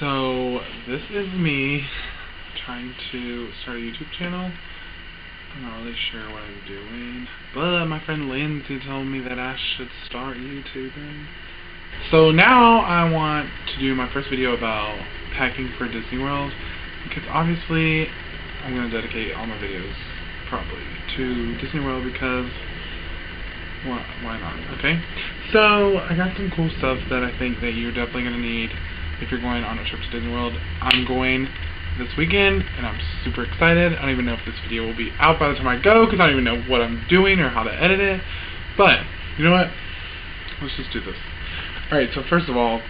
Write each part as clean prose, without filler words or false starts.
So this is me trying to start a YouTube channel. I'm not really sure what I'm doing, but my friend Lindsay told me that I should start YouTubing. So now I want to do my first video about packing for Disney World, because obviously I'm going to dedicate all my videos probably to Disney World because why not, okay? So I got some cool stuff that I think that you're definitely going to need if you're going on a trip to Disney World. I'm going this weekend and I'm super excited. I don't even know if this video will be out by the time I go because I don't even know what I'm doing or how to edit it. But you know what? Let's just do this. Alright, so first of all,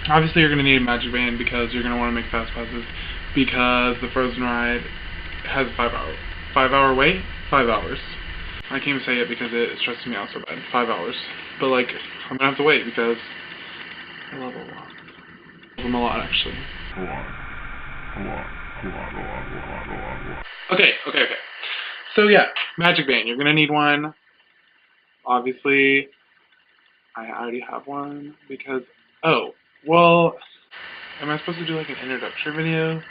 obviously you're going to need a Magic Band because you're going to want to make fast passes because the Frozen ride has a 5 hour wait. 5 hours. I can't even say it because it stresses me out so bad. 5 hours. But like, I'm going to have to wait because I love them a lot. I love them a lot, actually. Okay. So yeah, Magic Band. You're going to need one. Obviously, I already have one because, oh, well, am I supposed to do like an introductory video?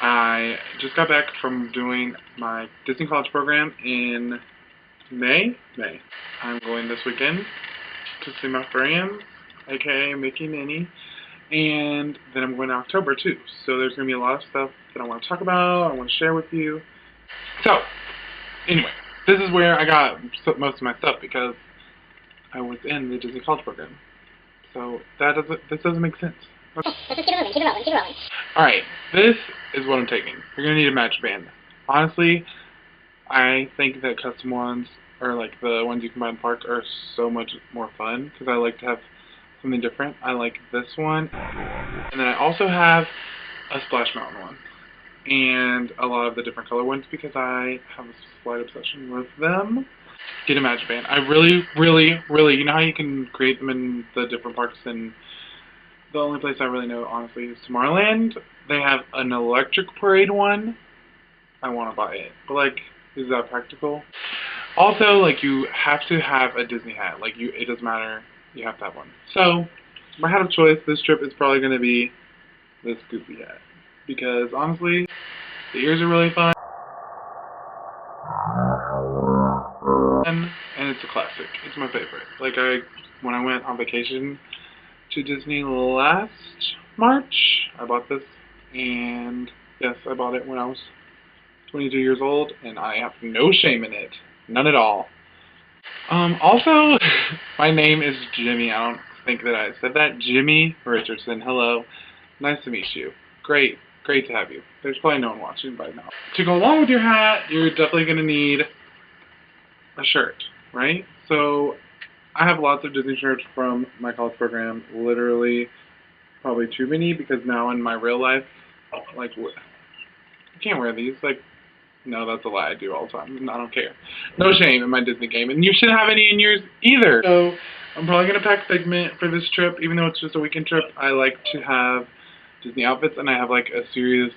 I just got back from doing my Disney College program in May. I'm going this weekend to see my friends, aka Mickey and Minnie, and then I'm going in October too. So there's going to be a lot of stuff that I want to talk about, I want to share with you. So, anyway, this is where I got most of my stuff because I was in the Disney College program. So this doesn't make sense. Let's just keep it rolling. Alright, this is what I'm taking. You're going to need a Magic Band. Honestly, I think that custom ones, or like the ones you can buy in the park, are so much more fun because I like to have something different. I like this one. And then I also have a Splash Mountain one. And a lot of the different color ones because I have a slight obsession with them. Get a Magic Band. I really, you know how you can create them in the different parks, and the only place I really know, honestly, is Tomorrowland. They have an electric parade one. I want to buy it. But, like, is that practical? Also, like, you have to have a Disney hat. Like, it doesn't matter. You have to have one. So, my hat of choice this trip is probably going to be this Goofy hat. Because, honestly, the ears are really fun. And it's a classic. It's my favorite. Like, when I went on vacation to Disney last March, I bought this, and yes, I bought it when I was 22 years old, and I have no shame in it. None at all. Also, my name is Jimmy. I don't think that I said that. Jimmy Richardson. Hello. Nice to meet you. Great to have you. There's probably no one watching by now. To go along with your hat, you're definitely going to need a shirt, right? So I have lots of Disney shirts from my college program, literally probably too many because now in my real life, like, I can't wear these. Like, no, that's a lie. I do all the time. I don't care. No shame in my Disney game, and you shouldn't have any in yours either. So I'm probably going to pack Figment for this trip, even though it's just a weekend trip. I like to have Disney outfits, and I have like a serious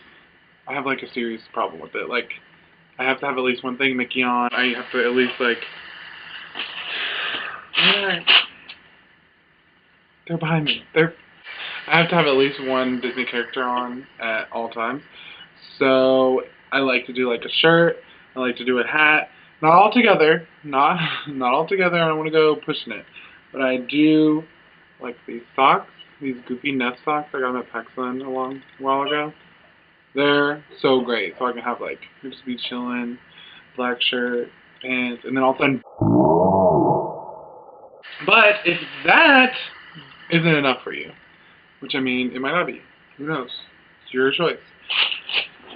problem with it. Like, I have to have at least one thing Mickey on. I have to at least, like, they're behind me. I have to have at least one Disney character on at all times. So I like to do like a shirt. I like to do a hat. Not all together. Not all together. I don't want to go pushing it. But I do like these socks. These Goofy Nest socks I got them at PacSun a while ago. They're so great. So I can have, like, just be chilling, black shirt, pants, and then all of a sudden. But if that isn't enough for you, which, I mean, it might not be. Who knows? It's your choice.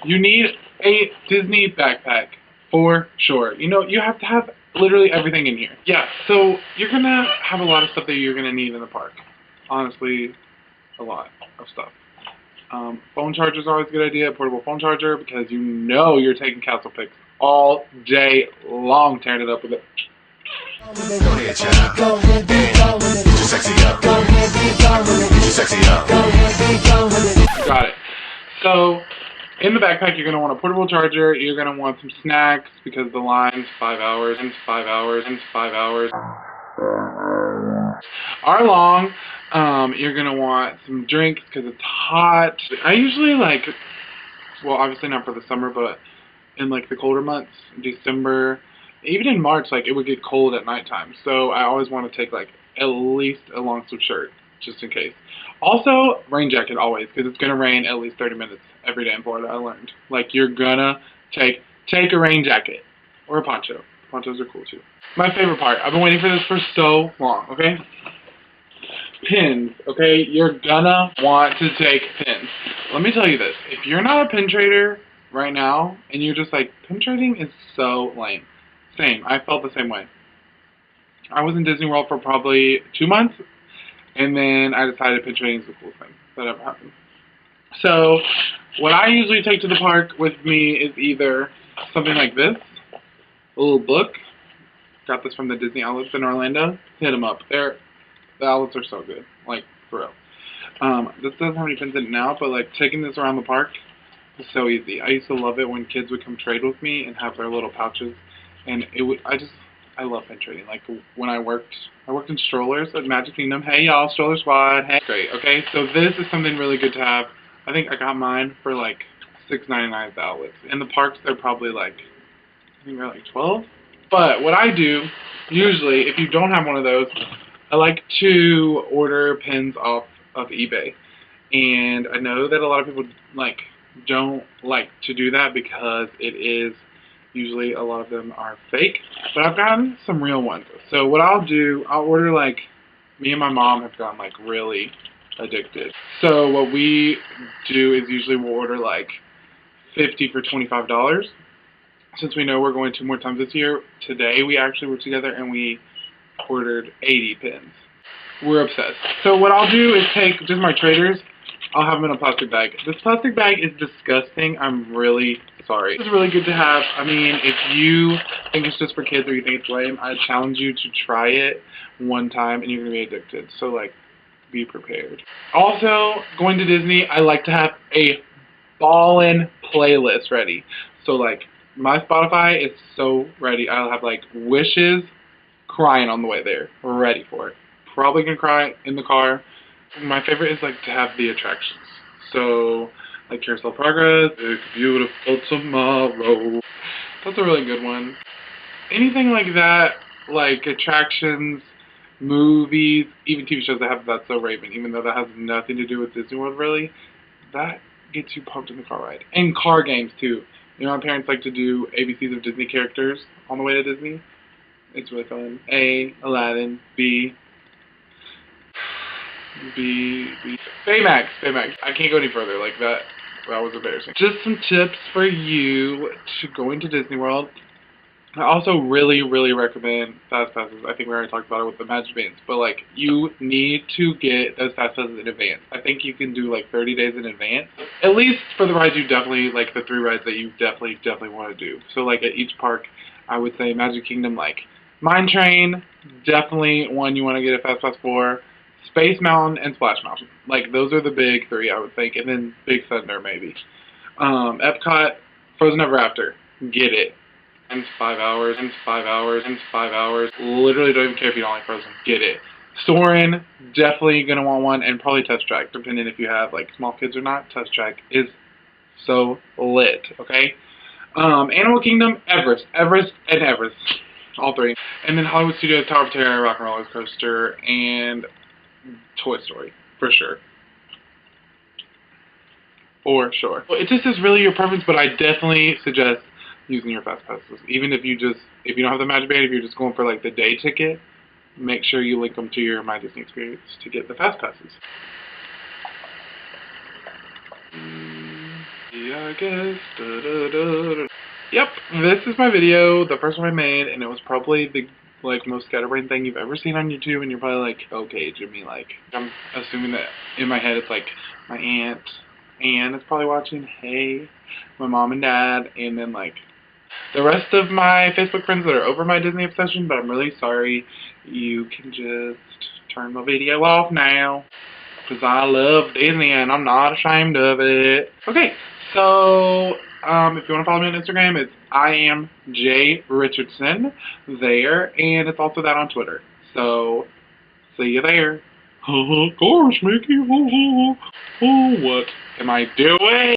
You need a Disney backpack for sure. You know, you have to have literally everything in here. Yeah, so you're going to have a lot of stuff that you're going to need in the park. Honestly, a lot of stuff. Phone charger is always a good idea, a portable phone charger, because you know you're taking castle pics all day long, tearing it up with it. Go ahead, child. Go ahead, get your sexy up. Go ahead, get your sexy up. Go ahead, got it. So, in the backpack, you're going to want a portable charger. You're going to want some snacks because the line's 5 hours are long. You're gonna want some drinks because it's hot. I usually like, well, obviously not for the summer, but in like the colder months, December, even in March, like it would get cold at nighttime. So I always want to take like at least a long sleeve shirt just in case. Also, rain jacket always because it's gonna rain at least 30 minutes every day in Florida. I learned like you're gonna take a rain jacket or a poncho. Ponchos are cool too. My favorite part. I've been waiting for this for so long. Okay. Pins, okay? You're gonna want to take pins. Let me tell you this. If you're not a pin trader right now, and you're just like, pin trading is so lame. Same. I felt the same way. I was in Disney World for probably 2 months, and then I decided pin trading is the coolest thing that ever happened. So, what I usually take to the park with me is either something like this, a little book. Got this from the Disney outlets in Orlando. Hit them up. The outlets are so good, like, for real. This doesn't have any pins in it now, but, like, taking this around the park is so easy. I used to love it when kids would come trade with me and have their little pouches, and I love pin trading. Like, when I worked in strollers at Magic Kingdom. Hey, y'all, stroller squad. Hey. Great, okay? So this is something really good to have. I think I got mine for, like, $6.99 at the outlets. In the parks, they're probably, like, I think they're, like, 12. But what I do, usually, if you don't have one of those, I like to order pins off of eBay, and I know that a lot of people like don't like to do that because it is usually a lot of them are fake, but I've gotten some real ones. So what I'll do, I'll order like, me and my mom have gotten like really addicted. So what we do is usually we'll order like 50 for $25. Since we know we're going 2 more times this year, today we actually were together and we ordered 80 pins. We're obsessed. So what I'll do is take just my traders. I'll have them in a plastic bag. This plastic bag is disgusting. I'm really sorry. It's really good to have. I mean, if you think it's just for kids or you think it's lame, I challenge you to try it one time and you're going to be addicted. So, like, be prepared. Also, going to Disney, I like to have a ballin' playlist ready. So, like, my Spotify is so ready. I'll have, like, wishes, crying on the way there. We're ready for it. Probably gonna cry in the car. My favorite is like to have the attractions. So like Carousel Progress, It's Beautiful Tomorrow. That's a really good one. Anything like that, like attractions, movies, even TV shows that have That's So Raven, even though that has nothing to do with Disney World really, that gets you pumped in the car ride. And car games too. You know, my parents like to do ABCs of Disney characters on the way to Disney. It's really fun. A, Aladdin. B, Baymax. I can't go any further. Like that was embarrassing. Just some tips for you to going to Disney World. I also really, really recommend Fast Passes. I think we already talked about it with the Magic Bands, but like you need to get those Fast Passes in advance. I think you can do like 30 days in advance. At least for the rides you definitely, like the 3 rides that you definitely want to do. So like at each park, I would say Magic Kingdom, like Mine Train, definitely one you want to get a Fast Pass for. Space Mountain and Splash Mountain. Like, those are the big 3, I would think. And then Big Thunder, maybe. Epcot, Frozen Ever After. Get it. And 5 hours, and 5 hours, and 5 hours. Literally don't even care if you don't like Frozen. Get it. Soarin', definitely going to want one. And probably Test Track, depending if you have, like, small kids or not. Test Track is so lit, okay? Animal Kingdom, Everest, and Everest. All 3. And then Hollywood Studios, Tower of Terror, Rock and Roller Coaster, and Toy Story, for sure. For sure. Well, it just is really your preference, but I definitely suggest using your Fast Passes. Even if you don't have the Magic Band, if you're just going for like the day ticket, make sure you link them to your My Disney Experience to get the Fast Passes. Yeah, I guess. Yep, this is my video, the first one I made, and it was probably the most scatterbrained thing you've ever seen on YouTube, and you're probably like, okay, Jimmy, like, I'm assuming that in my head it's like my aunt Anne is probably watching, hey, my mom and dad, and then like the rest of my Facebook friends that are over my Disney obsession, but I'm really sorry. You can just turn my video off now, because I love Disney and I'm not ashamed of it. Okay, so if you want to follow me on Instagram, it's IamJRichardson there, and it's also that on Twitter. So, see you there. Of course, Mickey. Oh, what am I doing?